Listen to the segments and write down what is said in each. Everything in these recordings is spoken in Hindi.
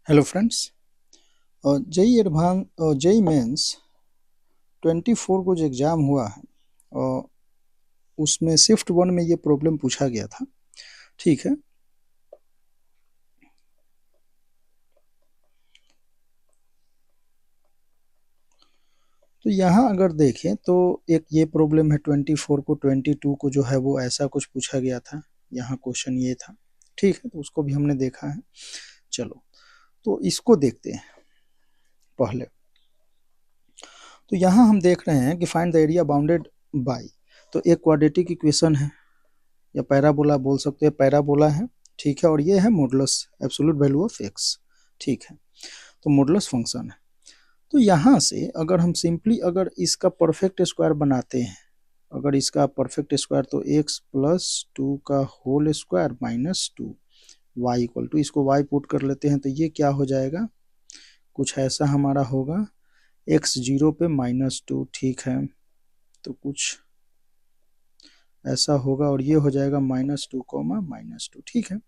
Hello friends. JEE advance JEE mains 24 को जो एग्ज़ाम हुआ है और उसमें शिफ्ट 1 में ये प्रॉब्लम पूछा गया था। ठीक है, तो यहाँ अगर देखें तो एक ये प्रॉब्लम है 24 को 22 को जो है वो ऐसा कुछ पूछा गया था। यहाँ क्वेश्चन ये था। ठीक है, तो उसको भी हमने देखा है। चलो तो इसको देखते हैं पहले। तो यहाँ हम देख रहे हैं कि find the area bounded by, तो एक क्वाड्रेटिक इक्वेशन है या पैराबोला बोल सकते हैं, पैराबोला है। ठीक है, और ये है modulus absolute value of x. ठीक है, तो मॉडुलस फंक्शन है। तो यहाँ से अगर हम सिंपली अगर इसका परफेक्ट स्क्वायर बनाते हैं, अगर इसका परफेक्ट स्क्वायर तो x प्लस 2 का whole square minus 2 y equal to, इसको y पुट कर लेते हैं तो ये क्या हो जाएगा, कुछ ऐसा हमारा होगा x 0 पे -2। ठीक है, तो कुछ ऐसा होगा और ये हो जाएगा -2 -2। ठीक है,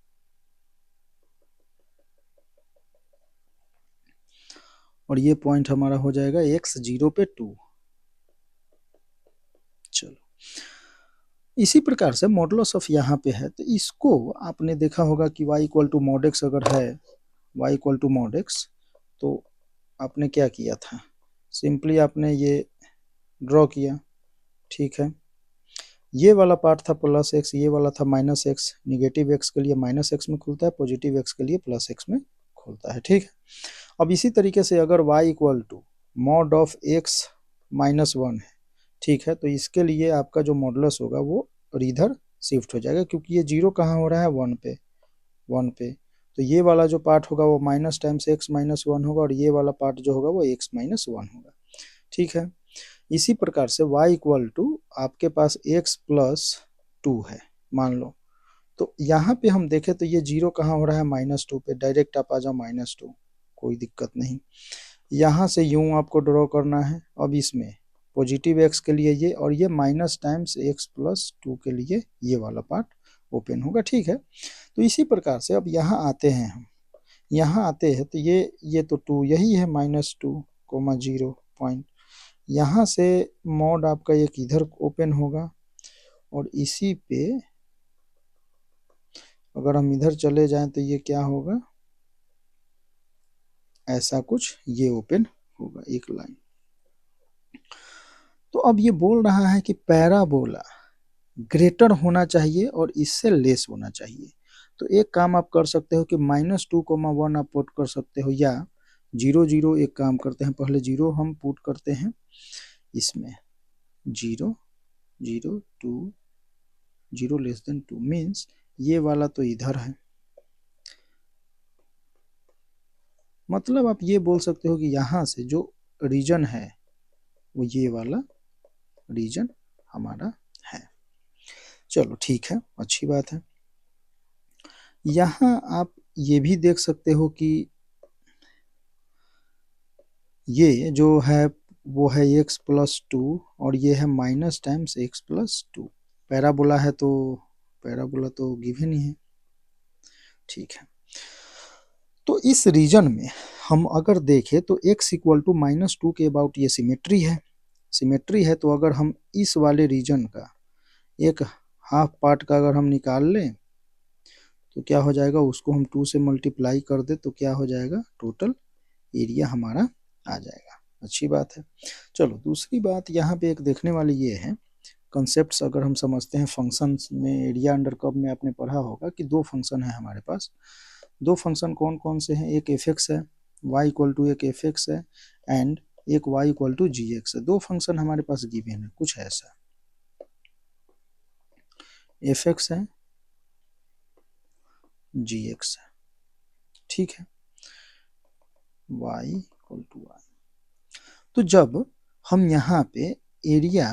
और ये पॉइंट हमारा हो जाएगा x 0 पे 2। चलो इसी प्रकार से मॉडुलस ऑफ यहाँ पे है, तो इसको आपने देखा होगा कि y equal to mod x अगर है, y equal to mod x, तो आपने क्या किया था, सिंपली आपने ये ड्रॉ किया। ठीक है, ये वाला पार्ट था प्लस एक्स, ये वाला था माइनस एक्स। निगेटिव एक्स के लिए माइनस एक्स में खुलता है, पॉजिटिव एक्स के लिए प्लस एक्स में खुलता है। ठीक है, अब इसी तरीके से अगर y equal to mod of x -1 है, ठीक है, तो इसके लिए आपका जो मॉडुलस होगा वो इधर शिफ्ट हो जाएगा, क्योंकि ये 0 कहाँ हो रहा है, 1 पे, 1 पे। तो ये वाला जो पार्ट होगा वो माइनस टाइम्स x -1 होगा, और ये वाला पार्ट जो होगा वो x -1 होगा। ठीक है, इसी प्रकार से y इक्वल टू आपके पास x प्लस 2 है मान लो, तो यहाँ पे हम देखें तो ये 0 कहाँ हो रहा है, -2 पे। डायरेक्ट आप आ जाओ -2, कोई दिक्कत नहीं। यहाँ से यूं आपको ड्रॉ करना है। अब इसमें पॉजिटिव एक्स के लिए ये, और ये माइनस टाइम्स x प्लस 2 के लिए ये वाला पार्ट ओपन होगा। ठीक है, तो इसी प्रकार से अब यहाँ आते हैं, हम यहाँ आते हैं तो ये तो 2 यही है, -2 0 पॉइंट। यहाँ से मॉड आपका एक इधर ओपन होगा, और इसी पे अगर हम इधर चले जाएं तो ये क्या होगा, ऐसा कुछ ये ओपन होगा, एक लाइन। तो अब ये बोल रहा है कि पैराबोला ग्रेटर होना चाहिए और इससे लेस होना चाहिए। तो एक काम आप कर सकते हो कि -2, 1 आप पुट कर सकते हो, या 0 0 एक काम करते हैं, पहले 0 हम पुट करते हैं इसमें, 0 0 2 0 लेस देन 2 मीन्स ये वाला तो इधर है। मतलब आप ये बोल सकते हो कि यहाँ से जो रीजन है वो ये वाला रीजन हमारा है। चलो ठीक है, अच्छी बात है। यहाँ आप ये भी देख सकते हो कि ये जो है वो है x प्लस 2, और ये है minus times x plus 2। Parabola है तो पैराबोला तो गिवन ही है। ठीक है, तो इस रीजन में हम अगर देखें तो x इक्वल टू -2 के अबाउट ये सिमेट्री है। सिमेट्री है तो अगर हम इस वाले रीजन का एक हाफ पार्ट का अगर हम निकाल लें तो क्या हो जाएगा, उसको हम 2 से मल्टीप्लाई कर दे तो क्या हो जाएगा, टोटल एरिया हमारा आ जाएगा। अच्छी बात है। चलो दूसरी बात यहाँ पे एक देखने वाली ये है, कंसेप्ट्स अगर हम समझते हैं फंक्शंस में, एरिया अंडर कर्व में आपने पढ़ा होगा कि दो फंक्शन है हमारे पास। दो फंक्शन कौन कौन से हैं, एक एफ है, y इक्वल टू एक एफ है, एंड एक y इक्वल टू जी है। दो फंक्शन हमारे पास गिवन है, कुछ ऐसा एफ है, जी है। ठीक है, y इक्वल टू y। तो जब हम यहाँ पे area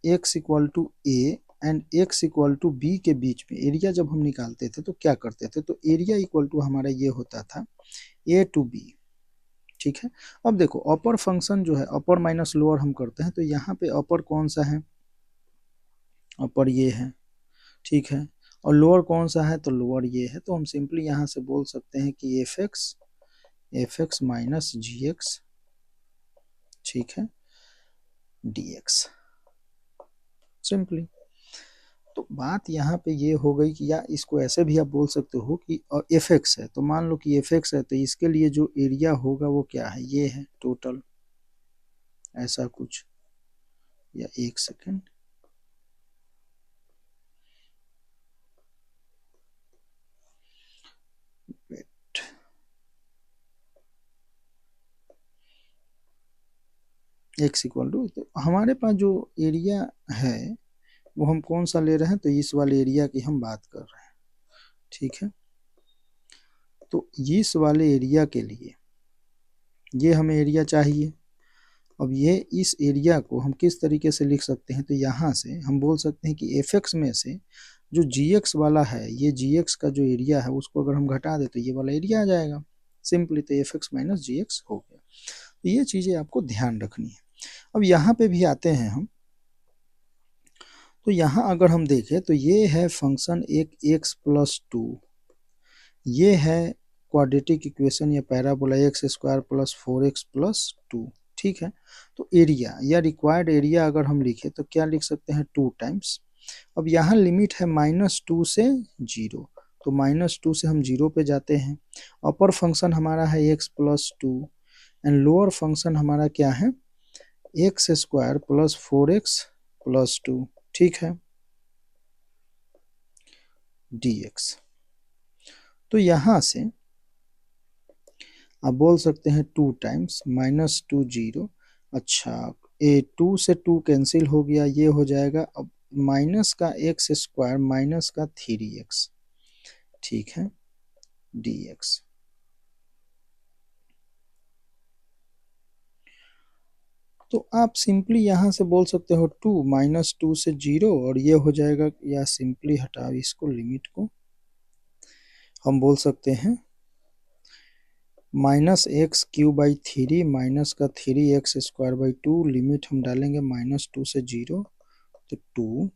x equal to A and x equal to B के बीच में एरिया जब हम निकालते थे तो क्या करते थे, तो एरिया इक्वल टू हमारा ये होता था a टू b। ठीक है, अब देखो अपर फंक्शन जो है, अपर माइनस लोअर हम करते हैं, तो यहाँ पे अपर कौन सा है, अपर ये है। ठीक है, और लोअर कौन सा है, तो लोअर ये है। तो हम सिंपली यहाँ से बोल सकते हैं कि एफ एक्स माइनस जी एक्स, ठीक है, डी एक्स, सिंपली। तो बात यहाँ पे ये हो गई कि या इसको ऐसे भी आप बोल सकते हो कि एफ एक्स है, तो मान लो कि एफ एक्स है तो इसके लिए जो एरिया होगा वो क्या है, ये है टोटल, ऐसा कुछ, या एक सेकेंड, एक्स इक्वल टू, तो हमारे पास जो एरिया है वो हम कौन सा ले रहे हैं, तो इस वाले एरिया की हम बात कर रहे हैं, ठीक है। तो इस वाले एरिया के लिए ये हमें एरिया चाहिए। अब ये इस एरिया को हम किस तरीके से लिख सकते हैं, तो यहाँ से हम बोल सकते हैं कि एफ एक्स में से जो जी एक्स वाला है, ये जी एक्स का जो एरिया है उसको अगर हम घटा दें तो ये वाला एरिया आ जाएगा, सिंपली। तो एफ एक्स माइनस जी एक्स हो गया। तो ये चीज़ें आपको ध्यान रखनी है। अब यहाँ पे भी आते हैं हम, तो यहाँ अगर हम देखें तो ये है फंक्शन एक एक्स प्लस टू, ये है क्वाड्रेटिक इक्वेशन या parabola x square plus 4x plus 2, ठीक है। तो एरिया या रिक्वायर्ड एरिया अगर हम लिखे तो क्या लिख सकते हैं, 2 टाइम्स। अब यहाँ लिमिट है -2 से 0, तो -2 से हम 0 पे जाते हैं। अपर फंक्शन हमारा है x plus 2 and lower function हमारा क्या है, x square plus 4x plus 2, ठीक है, dx। तो यहाँ से आप बोल सकते हैं 2 टाइम्स -2 0, अच्छा, ए 2 से 2 कैंसिल हो गया, ये हो जाएगा अब माइनस का एक्स स्क्वायर माइनस का 3x, ठीक है, dx। तो आप सिंपली यहाँ से बोल सकते हो 2 -2 से 0 और ये हो जाएगा, या सिंपली हटाओ इसको, लिमिट को हम बोल सकते हैं -x³/3 माइनस का 3x²/2, लिमिट हम डालेंगे -2 से 0 तो 2।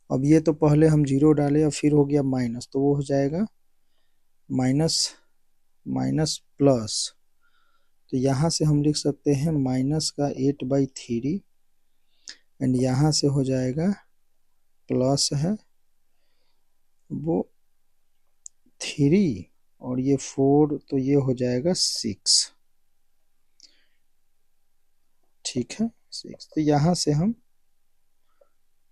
अब ये तो पहले हम 0 डाले और फिर हो गया माइनस, तो वो हो जाएगा माइनस माइनस प्लस, तो यहाँ से हम लिख सकते हैं माइनस का 8/3 एंड यहाँ से हो जाएगा प्लस है वो 3 और ये 4, तो ये हो जाएगा 6, ठीक है, 6। तो यहाँ से हम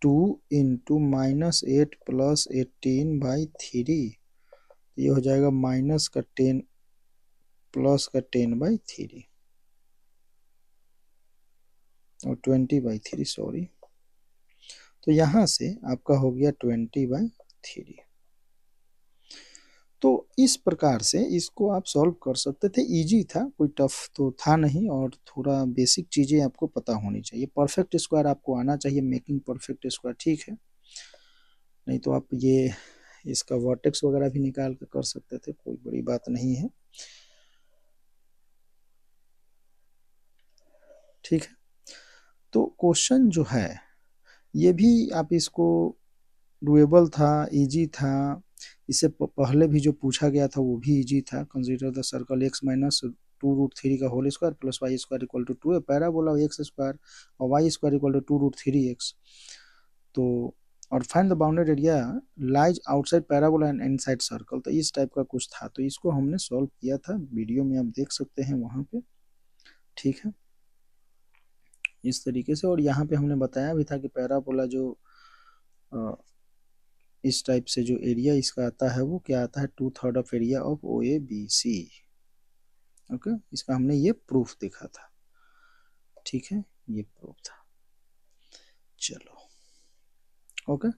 2 इंटू -8 प्लस 18/3, ये हो जाएगा माइनस का 10 प्लस का 10/3 और 20/3, सॉरी। तो यहाँ से आपका हो गया 20/3। तो इस प्रकार से इसको आप सॉल्व कर सकते थे, इजी था, कोई टफ तो था नहीं, और थोड़ा बेसिक चीज़ें आपको पता होनी चाहिए। परफेक्ट स्क्वायर आपको आना चाहिए, मेकिंग परफेक्ट स्क्वायर, ठीक है। नहीं तो आप ये इसका वर्टेक्स वगैरह भी निकाल कर सकते थे, कोई बड़ी बात नहीं है, ठीक है। तो क्वेश्चन जो है ये भी आप इसको डुएबल था, इजी था। इससे पहले भी जो पूछा गया था वो भी इजी था। Consider the circle x minus 2√3 का whole square plus y square equal to 2 है, पैराबोला एक्स स्क्वायर और y square equal to 2√3x। तो और find the bounded area lies outside parabola and inside circle, तो इस टाइप का कुछ था। तो इसको हमने सॉल्व किया था, वीडियो में आप देख सकते हैं वहाँ पे, ठीक है, इस तरीके से। और यहाँ पे हमने बताया भी था कि पैराबोला जो इस टाइप से जो एरिया इसका आता है वो क्या आता है, 2/3 of area of OABC, okay. इसका हमने ये प्रूफ देखा था, ठीक है, ये प्रूफ था। चलो, ओके।